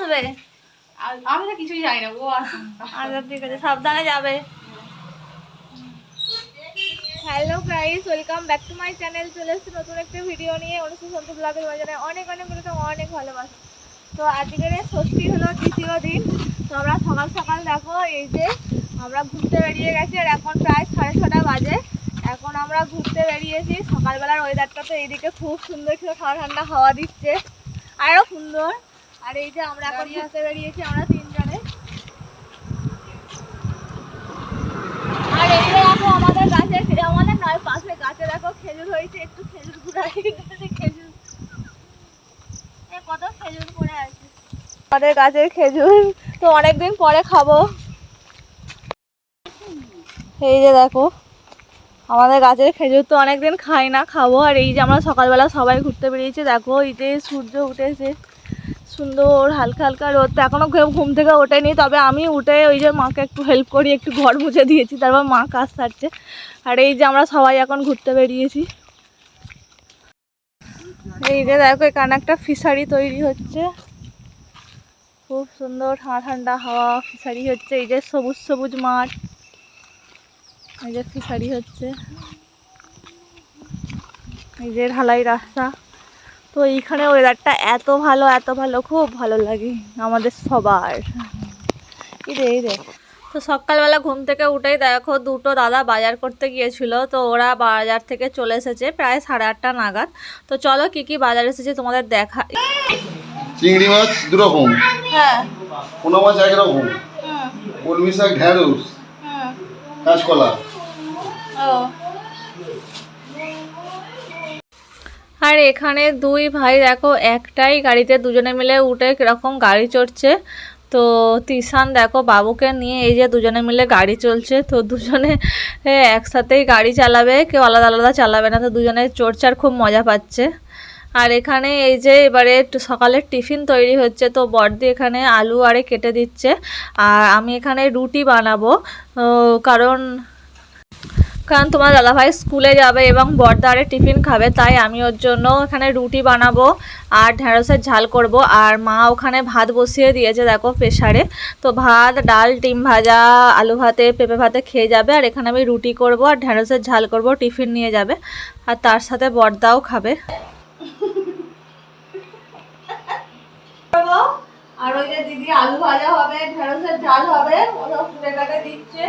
আসবে? আমি তো কিছুই জানি না, ও আসবে। আচ্ছা ঠিক আছে, সাবধানে যাবে। Hello guys, welcome back to my channel. চলে এসেছি নতুন একটা ভিডিও নিয়ে। অনুষ্ঠিত সন্তু ব্লগের বাজারে অনেক অনেক অনেক ভালোবাসা। তো আজকের ষষ্ঠী হলো দ্বিতীয় দিন। তো আমরা সকাল সকাল দেখো এই যে আমরা ঘুরতে বেরিয়ে গেছি, আর এখন প্রায় 6:30 বাজে। এখন আমরা ঘুরতে বেরিয়েছি। সকালবেলার ওয়েদারটা তো এইদিকে খুব সুন্দর ছিল, ঠান্ডা ঠান্ডা হাওয়া দিচ্ছে, আরও সুন্দর। আর এই যে আমরা এখন ঘুরতে বেরিয়েছি, আমরা তিনজনে। আর এই যে দেখো আমাদের গাছে, আমাদের নয় পাশে গাছে দেখো খেজুর হয়েছে, একটু খেজুর গুড়াই খেজুর, কত খেজুর পড়ে আছে আমাদের গাছের খেজুর, তো অনেকদিন পরে খাবো। এই যে দেখো আমাদের গাছের খেজুর তো অনেকদিন খাই না, খাবো। আর এই যে আমরা সকালবেলা সবাই ঘুরতে বেরিয়েছি, দেখো এই যে সূর্য উঠেছে সুন্দর, হালকা হালকা রোদ। তো এখনো ঘুম থেকে ওঠেনি, তবে আমি উঠে ওই যে মাকে একটু হেল্প করি, একটু ঘর মুছে দিয়েছি, তারপর মা কাজ সারছে। আর এই যে আমরা সবাই এখন ঘুরতে বেরিয়েছি। এই যে দেখো এখানে একটা ফিশারি তৈরি হচ্ছে, খুব সুন্দর ঠান্ডা ঠান্ডা হাওয়া, ফিশারি হচ্ছে। এই যে সবুজ সবুজ মাঠ, এই যে ফিশারি হচ্ছে, এই যে ঢালাই রাস্তা। তো এইখানে ওয়েদারটা এত ভালো এত ভালো, খুব ভালো লাগে আমাদের সবার। এই রে তো সকালবেলা ঘুম থেকে উঠেই দেখো দুটো দাদা বাজার করতে গিয়েছিল, তো ওরা বাজার থেকে চলে এসেছে প্রায় 8:30 নাগাদ। তো চলো কি কি বাজার এসেছে তোমাদের দেখা। চিংড়ি মাছ দুরকম, হ্যাঁ, পোনা মাছ একরকম, কলমি শাক, ঢেঁড়স, কাঁচকলা। ও আর এখানে দুই ভাই দেখো একটাই গাড়িতে দুজনে মিলে উঠে কিরকম গাড়ি চড়ছে। তো তিশান দেখো বাবুকে নিয়ে এই যে দুজনে মিলে গাড়ি চলছে। তো দুজনে একসাথেই গাড়ি চালাবে, কেউ আলাদা আলাদা চালাবে না। তো দুজনে চড়ছে আর খুব মজা পাচ্ছে। আর এখানে এই যে এবারে একটু সকালের টিফিন তৈরি হচ্ছে, তো বড়দি এখানে আলু আরে কেটে দিচ্ছে, আর আমি এখানে রুটি বানাবো। কারণ তোমার দাদাভাই স্কুলে যাবে এবং বড়দারে টিফিন খাবে, তাই আমি ওর জন্য এখানে রুটি বানাবো আর ঢেঁড়সের ঝাল করব। আর মা ওখানে ভাত বসিয়ে দিয়েছে দেখো প্রেসারে। তো ভাত, ডাল, ডিম ভাজা, আলু ভাতে, পেঁপে ভাতে খেয়ে যাবে। আর এখানে আমি রুটি করব আর ঢেঁড়সের ঝাল করব, টিফিন নিয়ে যাবে। আর তার সাথে বড়দাও খাবে। আর ওই যে দিদি আলু ভাজা হবে, ঢেঁড়সের ঝাল হবে, ওরা ফুটে কাটে দিচ্ছে।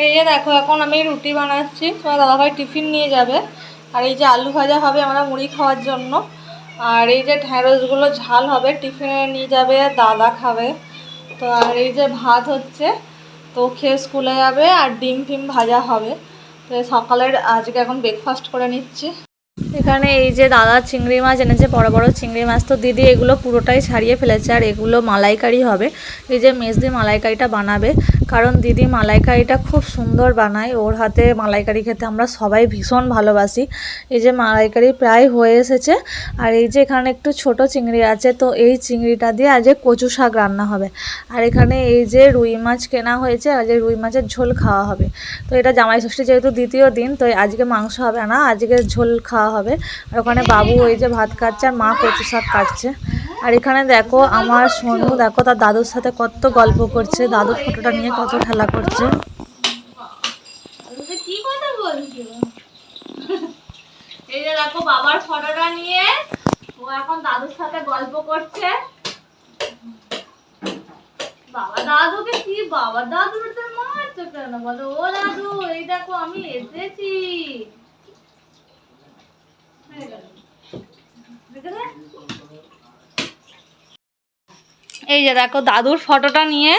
এই যে দেখো এখন আমি রুটি বানাচ্ছি, তোমার দাদাভাই টিফিন নিয়ে যাবে। আর এই যে আলু ভাজা হবে আমরা মুড়ি খাওয়ার জন্য। আর এই যে ঢেঁড়সগুলো ঝাল হবে, টিফিনে নিয়ে যাবে, দাদা খাবে। তো আর এই যে ভাত হচ্ছে, তো খেয়ে স্কুলে যাবে। আর ডিম ফিম ভাজা হবে। তো সকালের আজকে এখন ব্রেকফাস্ট করে নিচ্ছি। এখানে এই যে দাদা চিংড়ি মাছ এনেছে, বড় বড় চিংড়ি মাছ। তো দিদি এগুলো পুরোটাই ছাড়িয়ে ফেলেছে, আর এগুলো মালাইকারি হবে। এই যে মেজদি মালাইকারিটা বানাবে, কারণ দিদি মালাইকারিটা খুব সুন্দর বানায়। ওর হাতে মালাইকারি খেতে আমরা সবাই ভীষণ ভালোবাসি। এই যে মালাইকারি প্রায় হয়ে এসেছে। আর এই যে এখানে একটু ছোট চিংড়ি আছে, তো এই চিংড়িটা দিয়ে আজকে কচু শাক রান্না হবে। আর এখানে এই যে রুই মাছ কেনা হয়েছে, আজ রুই মাছের ঝোল খাওয়া হবে। তো এটা জামাই ষষ্ঠী যেহেতু দ্বিতীয় দিন, তো আজকে মাংস হবে না, আজকে ঝোল খাওয়া হবে। আর ওখানে বাবু ওই যে ভাত খাচ্ছে, আর মা কচু শাক কাটছে। আর এখানে দেখো আমার সোনু দেখো তার দাদুর সাথে কত গল্প করছে, দাদুর ফটোটা নিয়ে কত খেলা করছে। কি কথা বলছো? এই যে দেখো বাবার ফটোটা নিয়ে ও এখন দাদুর সাথে গল্প করছে। বাবা দাদুকে কি, বাবা দাদুর তো মারছো কেন বলো? ও দাদু এই দেখো আমি এসেছি। এই যে দেখো দাদুর ফটোটা নিয়ে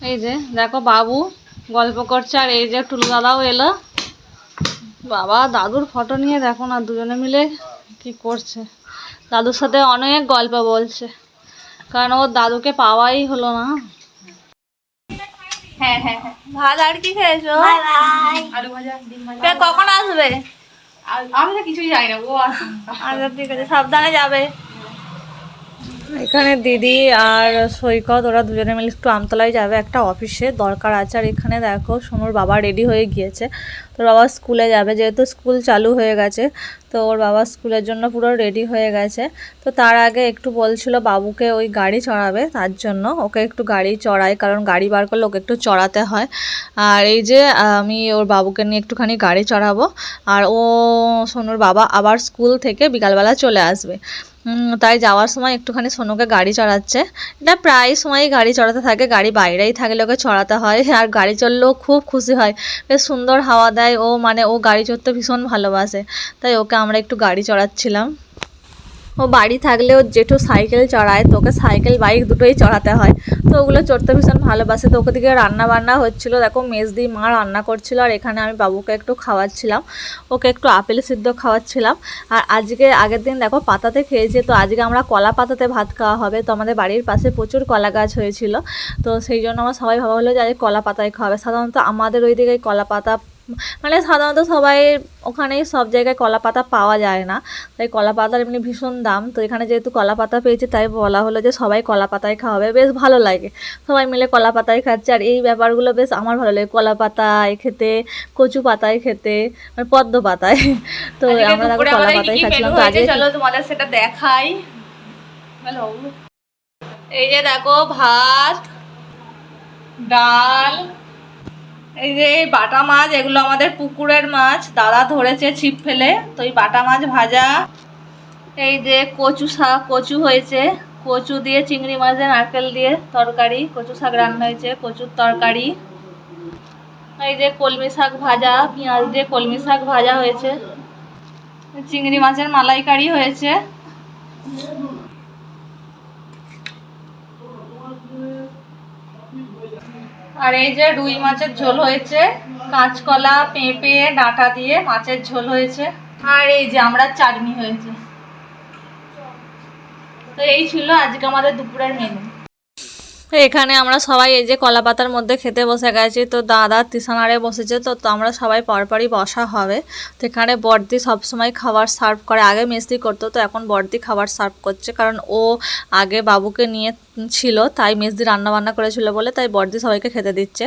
এই যে দেখো বাবু গল্প করছে, আর এই যে টুলু দাদাও এলো। বাবা দাদুর ফটো নিয়ে দেখো না দুজনে মিলে কি করছে, দাদুর সাথে অনেক গল্প বলছে, কারণ ওর দাদুকে পাওয়াই হলো না। হ্যাঁ হ্যাঁ হ্যাঁ, ভাত আর কি খেয়েছো? আলু ভাজা, ডিম ভাজা। কখন আসবে? আমি তো কিছুই জানি না, ও আসবে। আচ্ছা ঠিক আছে, সাবধানে যাবে। এখানে দিদি আর সৈকত ওরা দুজনে মিলে একটু আমতলায় যাবে, একটা অফিসে দরকার আছে। আর এখানে দেখো সোনুর বাবা রেডি হয়ে গিয়েছে। তো তোর বাবা স্কুলে যাবে, যেহেতু স্কুল চালু হয়ে গেছে তো ওর বাবা স্কুলের জন্য পুরো রেডি হয়ে গেছে। তো তার আগে একটু বলছিল বাবুকে ওই গাড়ি চড়াবে, তার জন্য ওকে একটু গাড়ি চড়াই, কারণ গাড়ি বার করলে ওকে একটু চড়াতে হয়। আর এই যে আমি ওর বাবুকে নিয়ে একটুখানি গাড়ি চড়াবো, আর ও সোনুর বাবা আবার স্কুল থেকে বিকালবেলা চলে আসবে। তাই যাওয়ার সময় একটুখানি সোনুকে গাড়ি চড়াচ্ছে। এটা প্রায় সময়ই গাড়ি চড়াতে থাকে, গাড়ি বাইরেই থাকলে ওকে চড়াতে হয়, আর গাড়ি চড়লেও খুব খুশি হয়, বেশ সুন্দর হাওয়া দেয় ও, মানে ও গাড়ি চড়তে ভীষণ ভালোবাসে। তাই ওকে আমরা একটু গাড়ি চড়াচ্ছিলাম। ও বাড়ি থাকলে ওর জেঠু সাইকেল চড়ায়, তো ওকে সাইকেল বাইক দুটোই চড়াতে হয়, তো ওগুলো চড়তে ভীষণ ভালোবাসে। তো ওকে দিকে রান্না বান্না হচ্ছিলো, দেখো মেজদি মা রান্না করছিল, আর এখানে আমি বাবুকে একটু খাওয়াচ্ছিলাম, ওকে একটু আপেল সিদ্ধ খাওয়াচ্ছিলাম। আর আজকে আগের দিন দেখো পাতাতে খেয়েছে, তো আজকে আমরা কলা পাতাতে ভাত খাওয়া হবে। তো আমাদের বাড়ির পাশে প্রচুর কলা গাছ হয়েছিল, তো সেই জন্য আমার সবাই ভাবা হলো যে আজকে কলা পাতায় খাওয়াবে। সাধারণত আমাদের ওই দিকে কলা পাতা, মানে সাধারণত সবাই ওখানেই সব জায়গায় কলা পাতা পাওয়া যায় না, তাই কলা পাতার এমনি ভীষণ দাম। তো এখানে যেহেতু কলা পাতা পেয়েছে তাই বলা হলো যে সবাই কলা পাতায় খাওয়াবে, বেশ ভালো লাগে, সবাই মিলে কলা পাতায় খাচ্ছে। আর এই ব্যাপারগুলো বেশ আমার ভালো লাগে, কলা পাতায় খেতে, কচু পাতায় খেতে, মানে পদ্ম পাতায়। তো আমরা দেখো কলা পাতায় খাচ্ছিলাম। তো আজকে চলো তোমাদের সেটা দেখাই। হ্যালো, এই যে দেখো ভাত, ডাল, এই যে এই বাটা মাছ, এগুলো আমাদের পুকুরের মাছ, দাদা ধরেছে ছিপ ফেলে, তো এই বাটা মাছ ভাজা। এই যে কচু শাক, কচু হয়েছে, কচু দিয়ে চিংড়ি মাছের নারকেল দিয়ে তরকারি, কচু শাক রান্না হয়েছে, কচুর তরকারি। এই যে কলমি শাক ভাজা, পেঁয়াজ দিয়ে কলমি শাক ভাজা হয়েছে, চিংড়ি মাছের মালাইকারি হয়েছে। আর এই যে রুই মাছের ঝোল হয়েছে, কাঁচকলা, পেঁপে, ডাঁটা দিয়ে মাছের ঝোল হয়েছে। আর এই যে আমরা চাটনি হয়েছে। তো এই ছিল আজকে আমাদের দুপুরের মেনু। এখানে আমরা সবাই এই যে কলা পাতার মধ্যে খেতে বসে গেছি। তো দাদা তিসানারে বসেছে, তো আমরা সবাই পরপরই বসা হবে। তো এখানে বড়দি সবসময় খাবার সার্ভ করে, আগে মেজদি করতো, তো এখন বড়দি খাবার সার্ভ করছে, কারণ ও আগে বাবুকে নিয়ে ছিল, তাই মেজদি রান্নাবান্না করেছিল বলে, তাই বড়দি সবাইকে খেতে দিচ্ছে।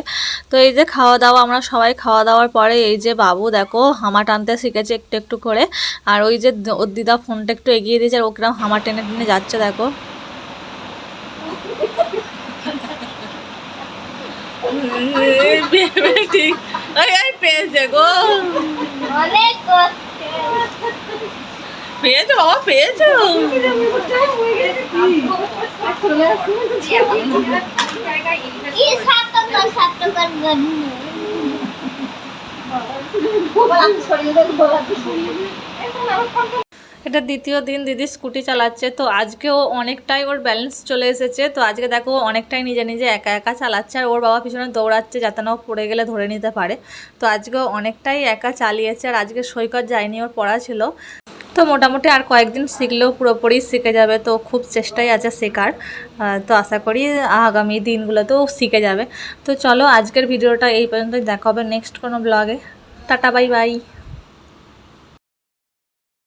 তো এই যে খাওয়া দাওয়া, আমরা সবাই খাওয়া দাওয়ার পরে এই যে বাবু দেখো হামা টানতে শিখেছে একটু একটু করে। আর ওই যে ওর দিদা ফোনটা একটু এগিয়ে দিয়েছে, আর ওকে হামা টেনে টেনে যাচ্ছে দেখো। ঠিক পেয়েছে গো, পেয়েছো বাবা, পেয়েছো। এটা দ্বিতীয় দিন দিদি স্কুটি চালাচ্ছে, তো আজকেও অনেকটাই ওর ব্যালেন্স চলে এসেছে। তো আজকে দেখো অনেকটাই নিজে নিজে একা একা চালাচ্ছে, আর ওর বাবা পিছনে দৌড়াচ্ছে যাতে না ও পড়ে গেলে ধরে নিতে পারে। তো আজকেও অনেকটাই একা চালিয়েছে, আর আজকে সৈকত যায়নি, ওর পড়া ছিল। তো মোটামুটি আর কয়েকদিন শিখলেও পুরোপুরি শিখে যাবে, তো খুব চেষ্টাই আছে শেখার। তো আশা করি আগামী দিনগুলোতেও শিখে যাবে। তো চলো আজকের ভিডিওটা এই পর্যন্তই, দেখা হবে নেক্সট কোনো ব্লগে। Tata, bye bye.